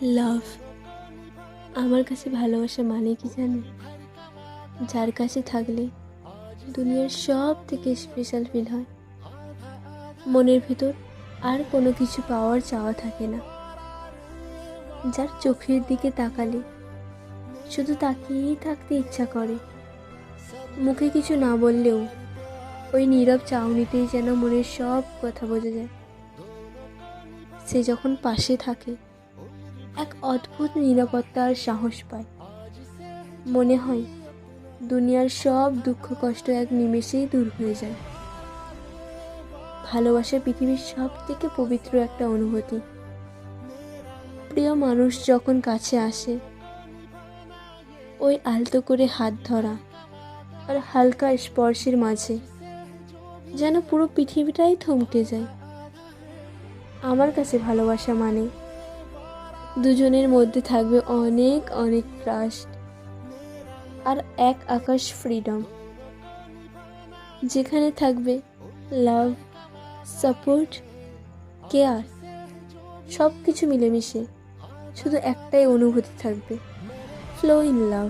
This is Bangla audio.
লাভ আমার কাছে ভালোবাসা মানে কি জানো? যার কাছে থাকলে দুনিয়ার সব থেকে স্পেশাল ফিল হয়। মনের ভেতর আর কোনো কিছু পাওয়ার চাওয়া থাকে না। যার চোখের দিকে তাকালে শুধু তাকিয়েই থাকতে ইচ্ছা করে। মুখে কিছু না বললেও ওই নীরব চাউনিতেই যেন মনের সব কথা বোঝা যায়। সে যখন পাশে থাকে এক অদ্ভুত নিরাপত্তা আর সাহস পায়। মনে হয় দুনিয়ার সব দুঃখ কষ্ট এক নিমেষেই দূর হয়ে যায়। ভালোবাসা পৃথিবীর সব থেকে পবিত্র একটা অনুভূতি। প্রিয় মানুষ যখন কাছে আসে, ওই আলতো করে হাত ধরা আর হালকা স্পর্শের মাঝে যেন পুরো পৃথিবীটাই থমকে যায়। আমার কাছে ভালোবাসা মানে দুজনের মধ্যে থাকবে অনেক অনেক ট্রাস্ট আর এক আকাশ ফ্রিডম, যেখানে থাকবে লাভ, সাপোর্ট, কেয়ার, সব কিছু মিলেমিশে শুধু একটাই অনুভূতি থাকবে, ফ্লো ইন লাভ।